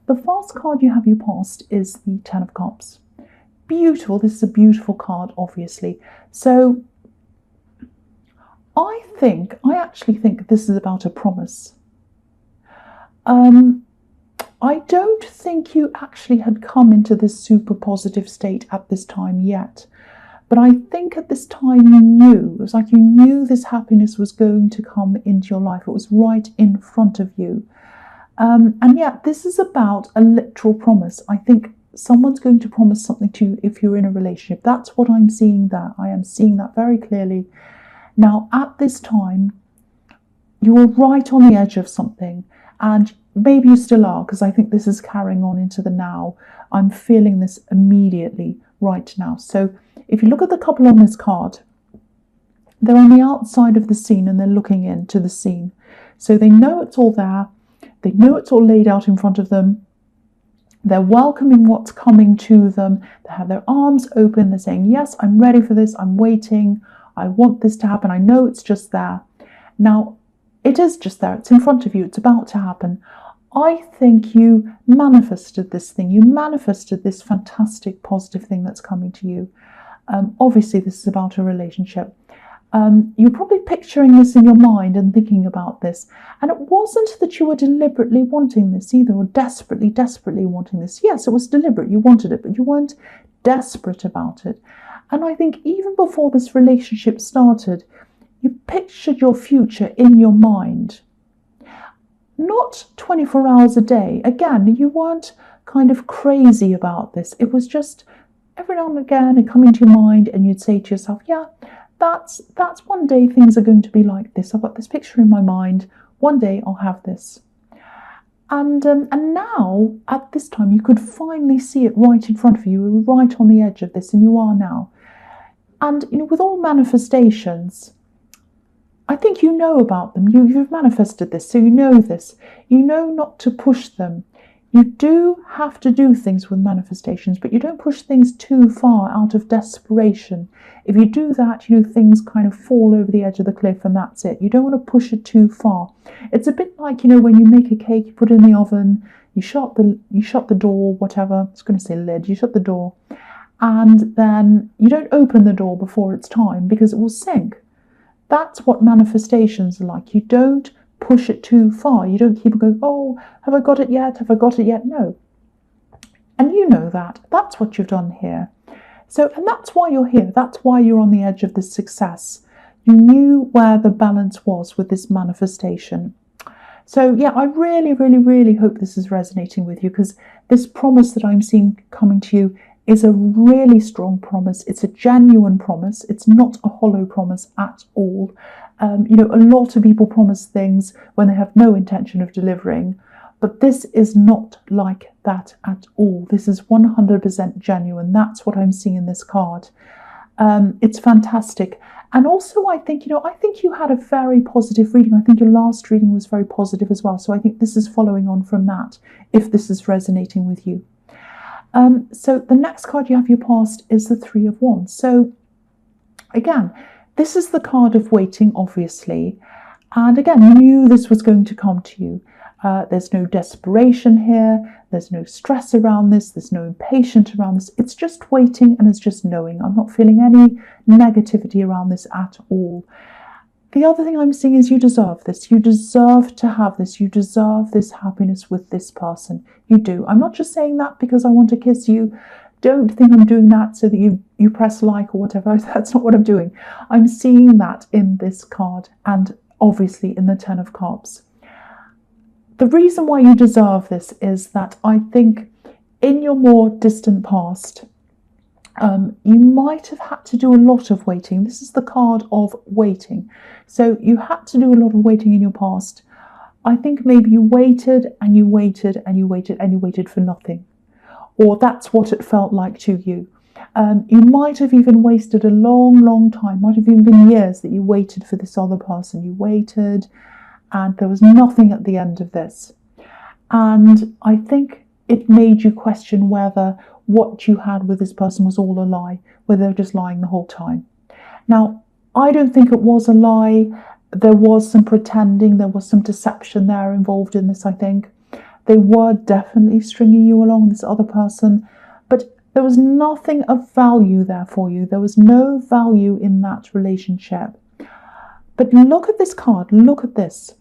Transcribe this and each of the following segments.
The fast card you have your past is the Ten of Cups. Beautiful. This is a beautiful card, obviously. So I actually think this is about a promise. I don't think you actually had come into this super positive state at this time yet. But I think at this time you knew, it was like you knew this happiness was going to come into your life. It was right in front of you. And yet this is about a literal promise. I think someone's going to promise something to you if you're in a relationship. That's what I'm seeing there. I am seeing that very clearly. Now, at this time, you were right on the edge of something, and maybe you still are, because I think this is carrying on into the now. I'm feeling this immediately right now. So if you look at the couple on this card, they're on the outside of the scene and they're looking into the scene. So they know it's all there. They know it's all laid out in front of them. They're welcoming what's coming to them. They have their arms open. They're saying, yes, I'm ready for this. I'm waiting. I want this to happen. I know it's just there. Now, it is just there. It's in front of you. It's about to happen. I think you manifested this thing. You manifested this fantastic, positive thing that's coming to you. Obviously, this is about a relationship. You're probably picturing this in your mind and thinking about this. And it wasn't that you were deliberately wanting this either, or desperately, desperately wanting this. Yes, it was deliberate. You wanted it, but you weren't desperate about it. And I think even before this relationship started, you pictured your future in your mind. Not 24 hours a day. Again, you weren't kind of crazy about this. It was just every now and again it come into your mind and you'd say to yourself, yeah, that's one day things are going to be like this. I've got this picture in my mind. One day I'll have this. And now, at this time, you could finally see it right in front of you. You were right on the edge of this, and you are now. And, with all manifestations, I think you know about them. You've manifested this, so you know this. You know not to push them. You do have to do things with manifestations, but you don't push things too far out of desperation. If you do that, things kind of fall over the edge of the cliff and that's it. You don't want to push it too far. It's a bit like, when you make a cake, you put it in the oven, you shut the door, whatever. I was going to say lid. You shut the door, and then you don't open the door before it's time because it will sink. That's what manifestations are like. You don't push it too far. You don't keep going, oh, have I got it yet? Have I got it yet? No. And you know that. That's what you've done here. And that's why you're here. That's why you're on the edge of this success. You knew where the balance was with this manifestation. So yeah, I really, really, really hope this is resonating with you, because this promise that I'm seeing coming to you is a really strong promise. It's a genuine promise. It's not a hollow promise at all. A lot of people promise things when they have no intention of delivering, but this is not like that at all. This is 100% genuine. That's what I'm seeing in this card. It's fantastic. And also, I think you had a very positive reading. I think your last reading was very positive as well. So I think this is following on from that, if this is resonating with you. So the next card you have your past is the Three of Wands. So again, this is the card of waiting, obviously. And again, you knew this was going to come to you. There's no desperation here. There's no stress around this. There's no impatience around this. It's just waiting and it's just knowing. I'm not feeling any negativity around this at all. The other thing I'm seeing is you deserve this. You deserve to have this. You deserve this happiness with this person. You do. I'm not just saying that because I want to kiss you. Don't think I'm doing that so that you press like or whatever. That's not what I'm doing. I'm seeing that in this card and obviously in the Ten of Cups. The reason why you deserve this is that I think in your more distant past, you might have had to do a lot of waiting. This is the card of waiting. So you had to do a lot of waiting in your past. I think maybe you waited and you waited and you waited and you waited for nothing. Or that's what it felt like to you. You might have even wasted a long, long time. Might have even been years that you waited for this other person. You waited and there was nothing at the end of this. And I think it made you question whether what you had with this person was all a lie, whether they were just lying the whole time. Now, I don't think it was a lie. There was some pretending, there was some deception there involved in this, I think. They were definitely stringing you along, this other person, but there was nothing of value there for you. There was no value in that relationship. But look at this card. Look at this.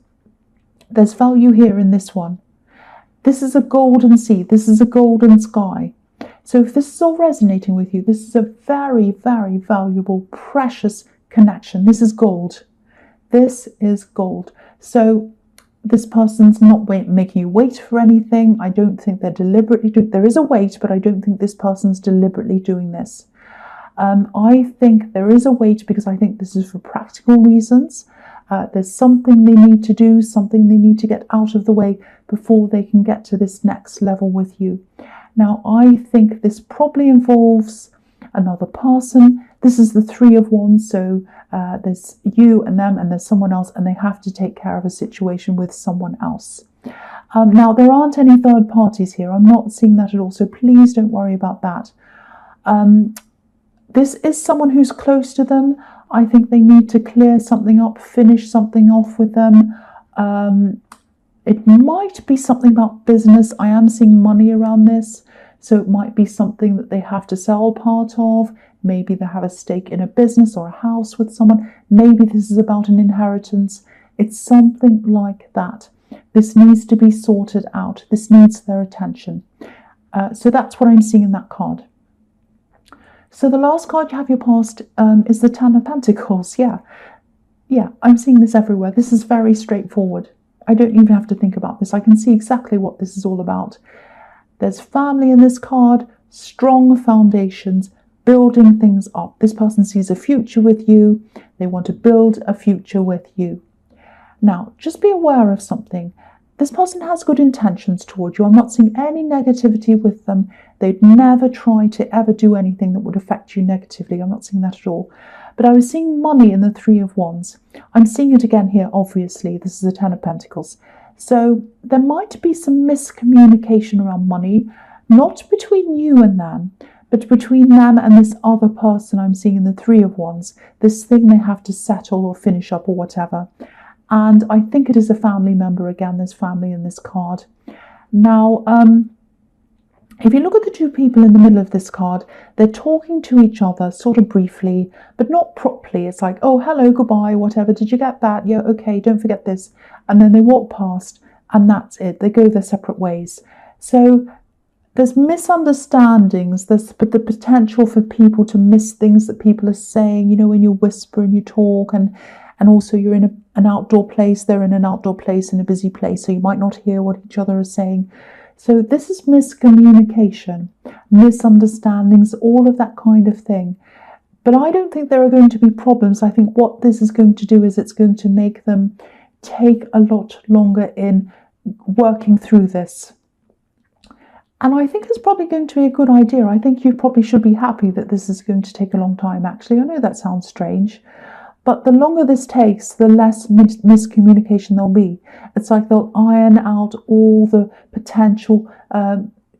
There's value here in this one. This is a golden sea. This is a golden sky. So if this is all resonating with you, this is a very, very valuable, precious connection. This is gold. This is gold. So this person's not making you wait for anything. I don't think they're deliberately doing. There is a wait, but I don't think this person's deliberately doing this. I think there is a wait because I think this is for practical reasons. There's something they need to do, something they need to get out of the way before they can get to this next level with you. Now, I think this probably involves another person. This is the Three of Wands, so there's you and them and there's someone else, and they have to take care of a situation with someone else. Now, there aren't any third parties here. I'm not seeing that at all, so please don't worry about that. This is someone who's close to them. I think they need to clear something up, finish something off with them. It might be something about business. I am seeing money around this. So it might be something that they have to sell part of. Maybe they have a stake in a business or a house with someone. Maybe this is about an inheritance. It's something like that. This needs to be sorted out. This needs their attention. So that's what I'm seeing in that card. So the last card you have your past is the Ten of Pentacles. Yeah, I'm seeing this everywhere. This is very straightforward. I don't even have to think about this. I can see exactly what this is all about. There's family in this card, strong foundations, building things up. This person sees a future with you. They want to build a future with you. Now, just be aware of something. This person has good intentions towards you. I'm not seeing any negativity with them. They'd never try to ever do anything that would affect you negatively. I'm not seeing that at all. But I was seeing money in the Three of Wands. I'm seeing it again here, obviously. This is the Ten of Pentacles. So there might be some miscommunication around money, not between you and them, but between them and this other person I'm seeing in the Three of Wands, this thing they have to settle or finish up or whatever. And I think it is a family member. Again, there's family in this card. Now, if you look at the two people in the middle of this card, they're talking to each other sort of briefly, but not properly. It's like, oh, hello, goodbye, whatever. Did you get that? Yeah, okay, don't forget this. And then they walk past and that's it. They go their separate ways. So there's misunderstandings. There's the potential for people to miss things that people are saying, you know, when you whisper and you talk, and also you're in an outdoor place, they're in an outdoor place, in a busy place, so you might not hear what each other is saying. So this is miscommunication, misunderstandings, all of that kind of thing. But I don't think there are going to be problems. I think what this is going to do is it's going to make them take a lot longer in working through this. And I think it's probably going to be a good idea. I think you probably should be happy that this is going to take a long time, actually. I know that sounds strange, but the longer this takes, the less miscommunication there'll be. It's like they'll iron out all the potential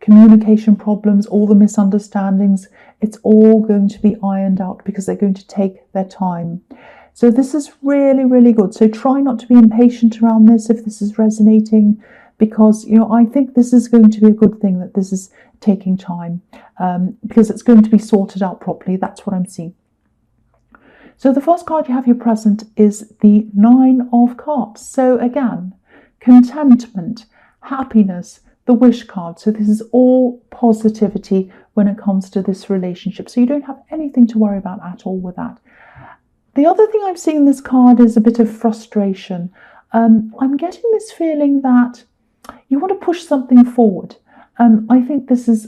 communication problems, all the misunderstandings. It's all going to be ironed out because they're going to take their time. So this is really, really good. So try not to be impatient around this if this is resonating, because, you know, I think this is going to be a good thing that this is taking time, because it's going to be sorted out properly. That's what I'm seeing. So the first card you have your present is the Nine of Cups. So again, contentment, happiness, the wish card. So this is all positivity when it comes to this relationship. So you don't have anything to worry about at all with that. The other thing I'm seeing in this card is a bit of frustration. I'm getting this feeling that you want to push something forward. I think this is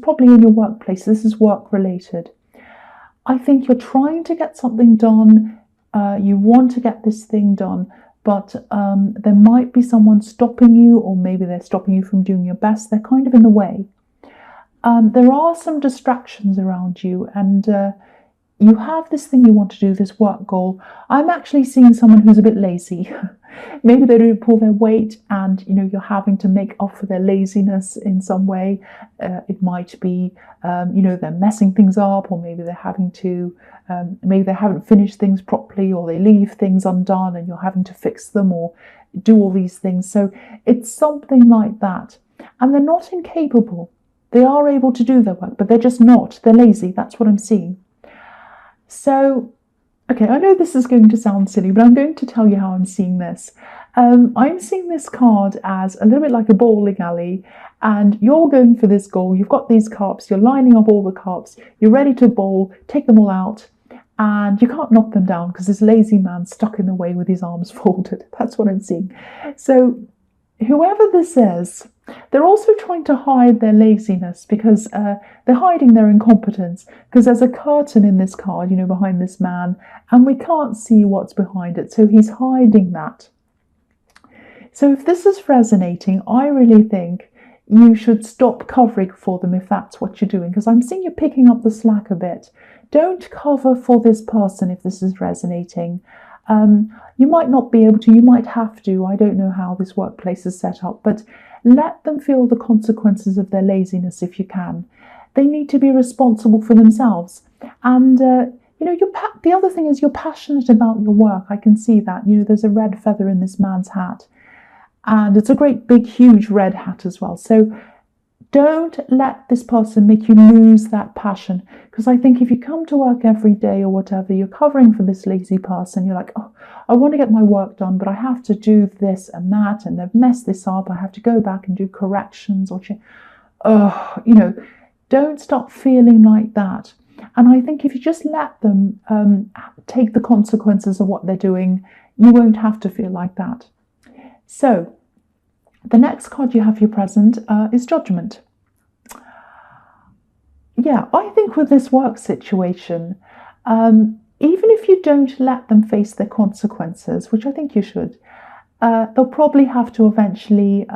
probably in your workplace. This is work related. I think you're trying to get something done. You want to get this thing done, but there might be someone stopping you, or maybe they're stopping you from doing your best. They're kind of in the way. There are some distractions around you, and you have this thing you want to do, this work goal. I'm actually seeing someone who's a bit lazy. Maybe they don't pull their weight, and you're having to make up for their laziness in some way. It might be they're messing things up, or maybe they're having to maybe they haven't finished things properly, or they leave things undone and you're having to fix them or do all these things. So it's something like that. And they're not incapable. They are able to do their work, but they're just not. They're lazy. That's what I'm seeing. So, okay, I know this is going to sound silly, but I'm going to tell you how I'm seeing this. I'm seeing this card as a little bit like a bowling alley, and you're going for this goal. You've got these cups, you're lining up all the cups, you're ready to bowl, take them all out, and you can't knock them down because this lazy man's stuck in the way with his arms folded. That's what I'm seeing. So whoever this is, they're also trying to hide their laziness because they're hiding their incompetence, because there's a curtain in this card, behind this man, and we can't see what's behind it. So he's hiding that. So if this is resonating, I really think you should stop covering for them if that's what you're doing, because I'm seeing you picking up the slack a bit. Don't cover for this person if this is resonating. You might not be able to, you might have to. I don't know how this workplace is set up, but let them feel the consequences of their laziness if you can. They need to be responsible for themselves. And, the other thing is you're passionate about your work. I can see that. There's a red feather in this man's hat. And it's a great, big, huge red hat as well. So don't let this person make you lose that passion. Because I think if you come to work every day or whatever, you're covering for this lazy person. You're like, oh, I want to get my work done, but I have to do this and that, and they've messed this up. I have to go back and do corrections or change. Don't stop feeling like that. And I think if you just let them take the consequences of what they're doing, you won't have to feel like that. So the next card you have for your present is Judgment. Yeah, I think with this work situation, even if you don't let them face their consequences, which I think you should, they'll probably have to eventually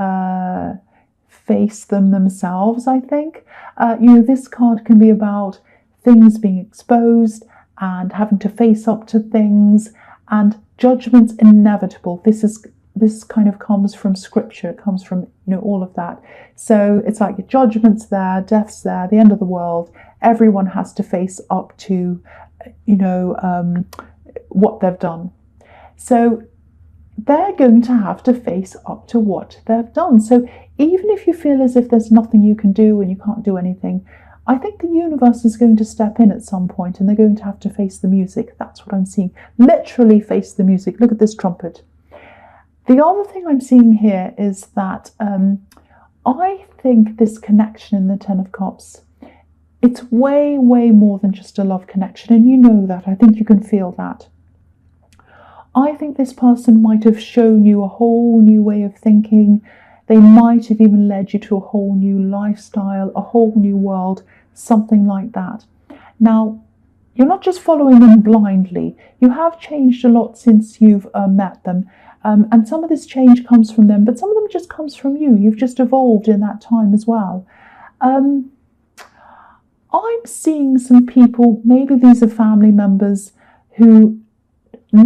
face them themselves, I think. This card can be about things being exposed and having to face up to things, and judgment's inevitable. This kind of comes from scripture. It comes from, all of that. So it's like judgment's there, death's there, the end of the world. Everyone has to face up to, what they've done. So they're going to have to face up to what they've done. So even if you feel as if there's nothing you can do and you can't do anything, I think the universe is going to step in at some point and they're going to have to face the music. That's what I'm seeing. Literally face the music. Look at this trumpet. The other thing I'm seeing here is that I think this connection in the Ten of Cups, it's way, way more than just a love connection. And you know that. I think you can feel that. I think this person might have shown you a whole new way of thinking. They might have even led you to a whole new lifestyle, a whole new world, something like that. Now, you're not just following them blindly. You have changed a lot since you've met them. And some of this change comes from them, but some of them just comes from you. You've just evolved in that time as well. I'm seeing some people, maybe these are family members, who they're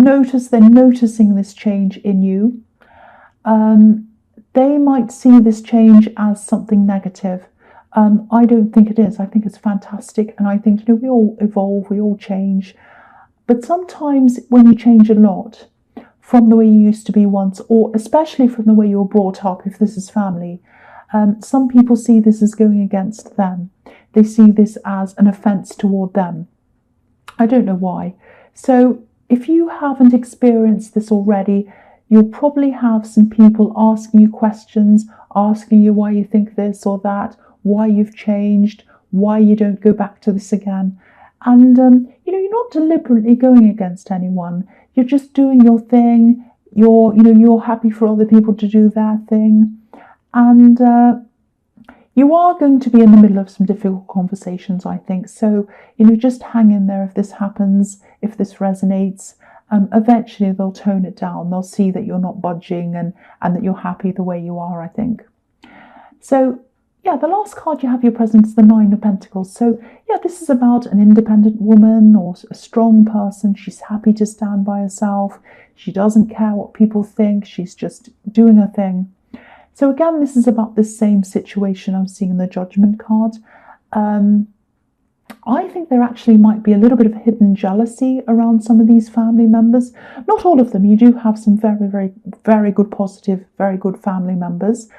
noticing this change in you. They might see this change as something negative. I don't think it is. I think it's fantastic. And I think, we all evolve, we all change. But sometimes when you change a lot from the way you used to be once, or especially from the way you were brought up, if this is family, some people see this as going against them. They see this as an offence toward them. I don't know why. So if you haven't experienced this already, you'll probably have some people asking you questions, asking you why you think this or that, why you've changed, why you don't go back to this again. And, you're not deliberately going against anyone. You're just doing your thing. You're happy for other people to do their thing. And you are going to be in the middle of some difficult conversations, I think. So, just hang in there if this happens, if this resonates. Eventually they'll tone it down. They'll see that you're not budging and that you're happy the way you are, I think. So yeah, the last card you have your present is the Nine of Pentacles. So yeah, this is about an independent woman or a strong person. She's happy to stand by herself. She doesn't care what people think. She's just doing her thing. So again, this is about this same situation I'm seeing in the Judgment card. I think there actually might be a little bit of hidden jealousy around some of these family members. Not all of them. You do have some very, very, very good, positive, very good family members.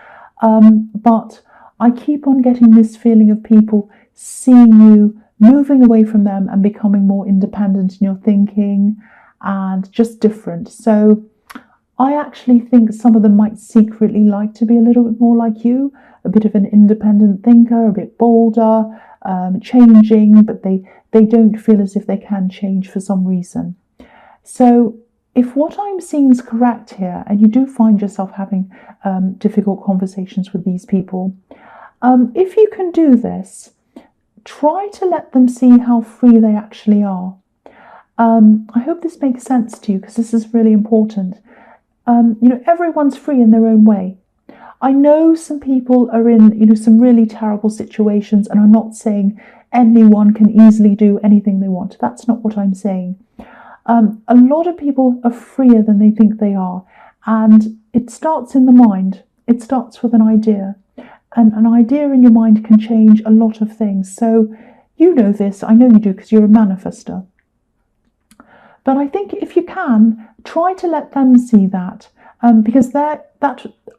But I keep on getting this feeling of people seeing you moving away from them and becoming more independent in your thinking and just different. So I actually think some of them might secretly like to be a little bit more like you, a bit of an independent thinker, a bit bolder, changing, but they don't feel as if they can change for some reason. So if what I'm seeing is correct here, and you do find yourself having difficult conversations with these people, if you can do this, try to let them see how free they actually are. I hope this makes sense to you, because this is really important. Everyone's free in their own way. I know some people are in, some really terrible situations, and I'm not saying anyone can easily do anything they want. That's not what I'm saying. A lot of people are freer than they think they are, and it starts in the mind. It starts with an idea, and an idea in your mind can change a lot of things. So you know this, I know you do, because you're a manifester. But I think if you can, try to let them see that, because that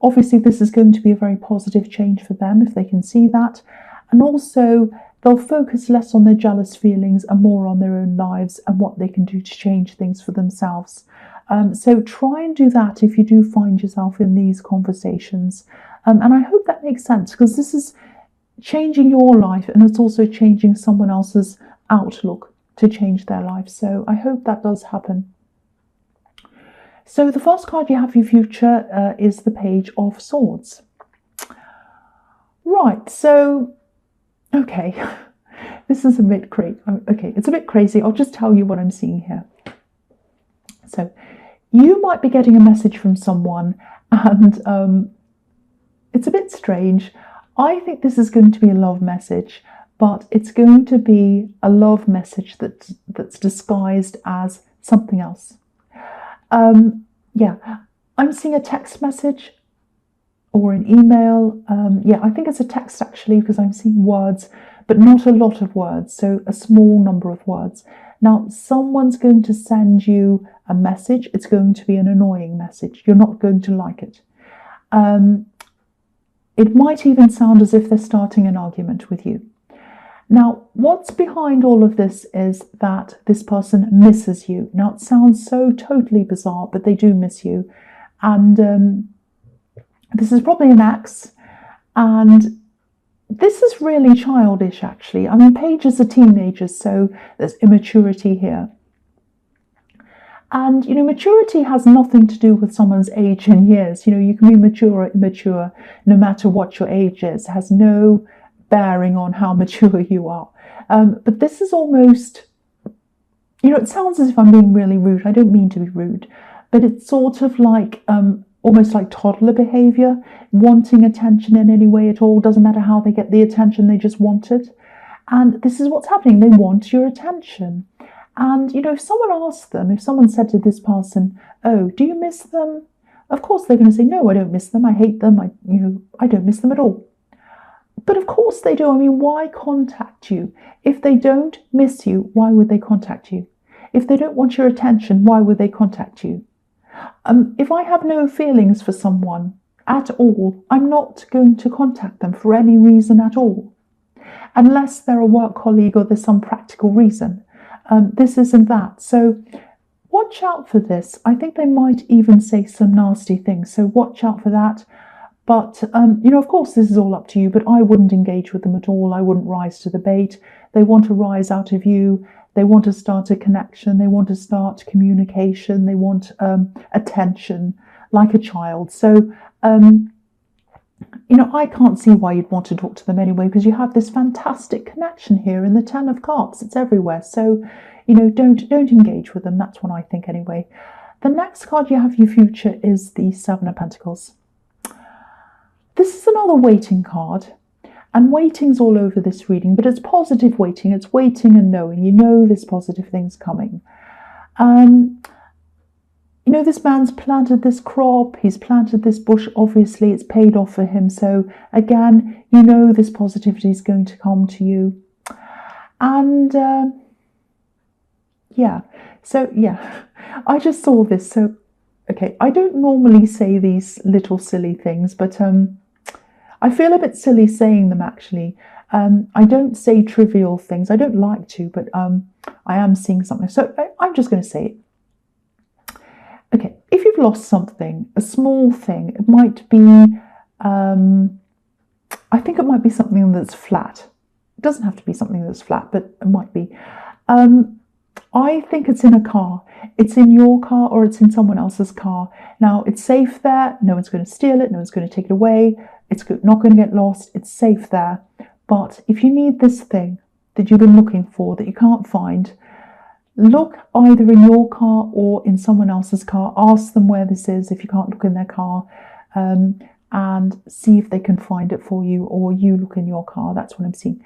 obviously this is going to be a very positive change for them if they can see that. And also they'll focus less on their jealous feelings and more on their own lives and what they can do to change things for themselves. So try and do that if you do find yourself in these conversations. And I hope that makes sense, because this is changing your life, and it's also changing someone else's outlook to change their life. So I hope that does happen. So the first card you have for your future is the Page of Swords. Right, so, okay, this is a bit crazy. Okay, it's a bit crazy. I'll just tell you what I'm seeing here. So you might be getting a message from someone, and it's a bit strange. I think this is going to be a love message, but it's going to be a love message that's disguised as something else. Yeah, I'm seeing a text message or an email. Yeah, I think it's a text actually, because I'm seeing words, but not a lot of words, so a small number of words. Now, someone's going to send you a message. It's going to be an annoying message. You're not going to like it. It might even sound as if they're starting an argument with you. Now, what's behind all of this is that this person misses you. Now, it sounds so totally bizarre, but they do miss you. And this is probably an ex. And this is really childish, actually. I mean, pages are teenagers, so there's immaturity here. And, maturity has nothing to do with someone's age in years. You can be mature or immature, no matter what your age is. It has no bearing on how mature you are. But this is almost, it sounds as if I'm being really rude. I don't mean to be rude, but it's sort of like, almost like toddler behavior, wanting attention in any way at all. Doesn't matter how they get the attention, they just want it. And this is what's happening. They want your attention. And, if someone asked them, if someone said to this person, oh, do you miss them? Of course, they're going to say, no, I don't miss them. I hate them. I don't miss them at all. But of course they do. I mean, why contact you? If they don't miss you, why would they contact you? If they don't want your attention, why would they contact you? If I have no feelings for someone at all, I'm not going to contact them for any reason at all. Unless they're a work colleague or there's some practical reason. This isn't that. So watch out for this. I think they might even say some nasty things. So watch out for that. But, of course, this is all up to you, but I wouldn't engage with them at all. I wouldn't rise to the bait. They want to rise out of you. They want to start a connection. They want to start communication. They want attention like a child. So, I can't see why you'd want to talk to them anyway, because you have this fantastic connection here in the Ten of Cups. It's everywhere. So, don't engage with them. That's what I think anyway. The next card you have for your future is the Seven of Pentacles. This is another waiting card. And waiting's all over this reading, but it's positive waiting. It's waiting and knowing. You know this positive thing's coming. You know, this man's planted this crop, he's planted this bush, obviously it's paid off for him. So again, you know this positivity is going to come to you. And yeah, I just saw this. So, okay, I don't normally say these little silly things, but I feel a bit silly saying them actually. I don't say trivial things. I don't like to, but I am seeing something. So I'm just going to say it. Okay, if you've lost something, a small thing, it might be, I think it might be something that's flat. It doesn't have to be something that's flat, but it might be. I think it's in a car. It's in your car or it's in someone else's car. Now, it's safe there. No one's going to steal it. No one's going to take it away. It's not going to get lost. It's safe there. But if you need this thing that you've been looking for that you can't find, look either in your car or in someone else's car. Ask them where this is if you can't look in their car, and see if they can find it for you, or you look in your car. That's what I'm seeing.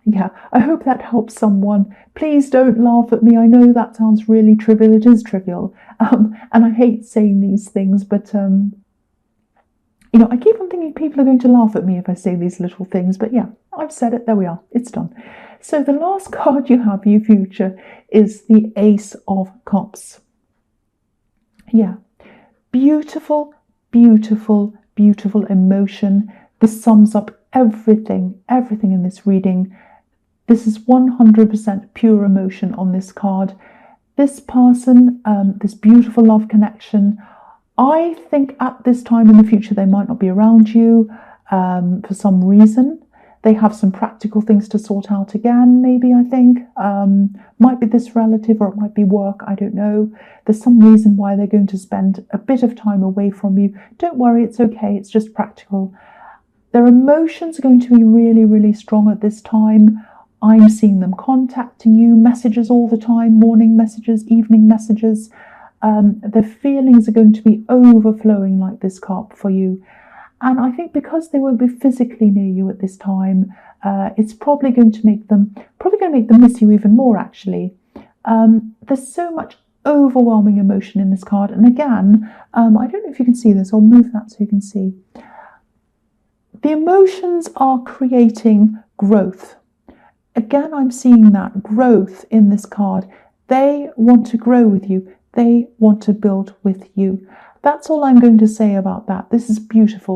Yeah, I hope that helps someone. Please don't laugh at me. I know that sounds really trivial. It is trivial. And I hate saying these things, but you know, I keep on thinking people are going to laugh at me if I say these little things. But yeah, I've said it. There we are. It's done. So the last card you have, your future, is the Ace of Cups. Yeah, beautiful, beautiful, beautiful emotion. This sums up everything in this reading. This is 100% pure emotion on this card. This person, this beautiful love connection, I think at this time in the future they might not be around you for some reason. They have some practical things to sort out again, maybe, I think. Might be this relative or it might be work, I don't know. There's some reason why they're going to spend a bit of time away from you. Don't worry, it's okay, it's just practical. Their emotions are going to be really, really strong at this time. I'm seeing them contacting you, messages all the time, morning messages, evening messages. Their feelings are going to be overflowing like this cup for you. And I think because they won't be physically near you at this time, it's probably going to make them miss you even more, actually. There's so much overwhelming emotion in this card. And again, I don't know if you can see this. I'll move that so you can see. The emotions are creating growth. Again, I'm seeing that growth in this card. They want to grow with you. They want to build with you. That's all I'm going to say about that. This is beautiful.